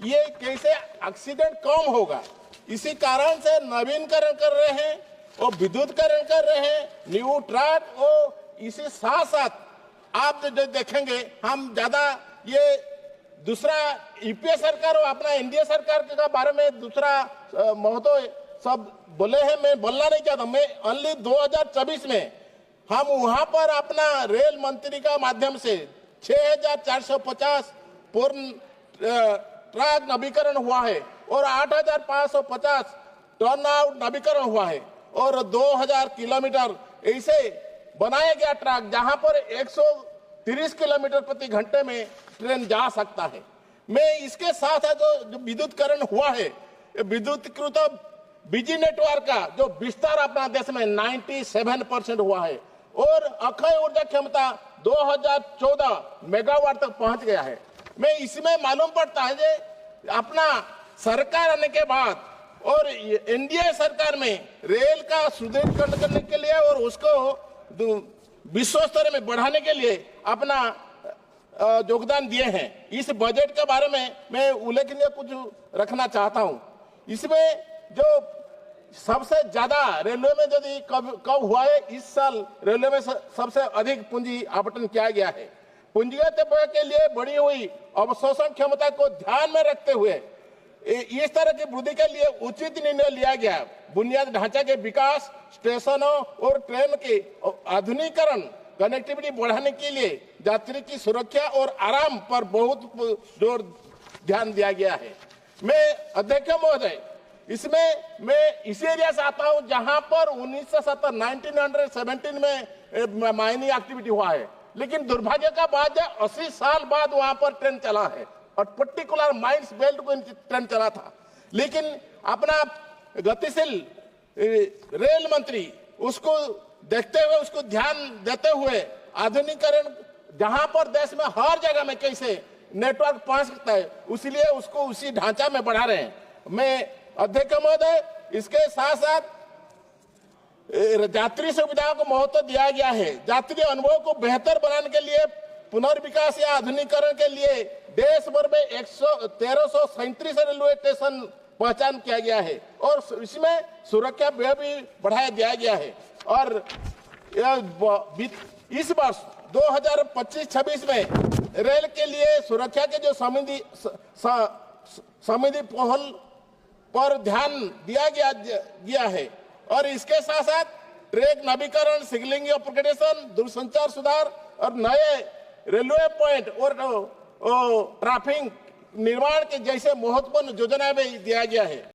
ये कैसे एक्सीडेंट कम होगा। इसी कारण से नवीनीकरण कर रहे हैं और विद्युतीकरण कर रहे हैं, न्यू ट्रैक। और इसी साथ साथ आप जो देखेंगे, हम ज्यादा ये दूसरा यूपीए सरकार और अपना एनडीए सरकार के बारे में दूसरा महोदय सब बोले हैं, मैं बोलना नहीं चाहता। मैं ओनली 2024 में हम वहां पर अपना रेल मंत्री का माध्यम से 6450 पूर्ण ट्रैक नवीकरण हुआ है और 8550 टर्न आउट नवीकरण हुआ है और 2000 किलोमीटर ऐसे बनाया गया ट्रैक जहां पर 130 किलोमीटर प्रति घंटे में ट्रेन जा सकता है। मैं इसके साथ जो विद्युतीकरण हुआ है, विद्युतीकृत बिजली नेटवर्क का जो विस्तार अपना देश में 97% हुआ है और अक्षय ऊर्जा क्षमता 2014 मेगावाट तक पहुंच गया है। मैं इसमें मालूम पड़ता है कि अपना सरकार आने के बाद और एनडीए सरकार में रेल का सुदृढ़ीकरण करने के लिए और उसको विश्व स्तर में बढ़ाने के लिए अपना योगदान दिए हैं। इस बजट के बारे में मैं उल्लेखनीय कुछ रखना चाहता हूं। इसमें जो सबसे ज्यादा रेलवे में यदि कब हुआ है, इस साल रेलवे में सबसे अधिक पूंजी आवंटन किया गया है। पूंजीगत व्यय के लिए बढ़ी हुई अवशोषण क्षमता को ध्यान में रखते हुए इस तरह की वृद्धि के लिए उचित निर्णय लिया गया। बुनियादी ढांचा के विकास, स्टेशनों और ट्रेन के आधुनिकीकरण, कनेक्टिविटी बढ़ाने के लिए यात्री की सुरक्षा और आराम पर बहुत जोर ध्यान दिया गया है। मैं अध्यक्ष महोदय, इसमें मैं इसी एरिया से आता हूं जहां पर 1917 में माइनिंग एक्टिविटी हुआ है, लेकिन दुर्भाग्य का बात है 80 साल बाद वहां पर ट्रेन चला है और पर्टिकुलर माइंस बेल्ट को ट्रेन चला था। लेकिन अपना गतिशील रेल मंत्री उसको देखते हुए, उसको ध्यान देते हुए आधुनिकीकरण जहां पर देश में हर जगह में कैसे नेटवर्क पहुंच सकता है, इसलिए उसको उसी ढांचा में बढ़ा रहे हैं। मैं अध्यक्ष महोदय, इसके साथ साथ यात्री सुविधाओं को महत्व दिया गया है। यात्री अनुभव को बेहतर बनाने के लिए पुनर्विकास या आधुनिकीकरण के लिए देश भर में 1337 रेलवे स्टेशन पहचान किया गया है और इसमें सुरक्षा व्यय भी बढ़ाया दिया गया है। और इस वर्ष 2025-26 में रेल के लिए सुरक्षा के जो समिति पहल पर ध्यान दिया गया है और इसके साथ साथ ट्रैक नवीकरण, सिग्नलिंग अपग्रेडेशन, दूरसंचार सुधार और नए रेलवे पॉइंट और ट्रैफिक निर्माण के जैसे महत्वपूर्ण योजना भी दिया गया है।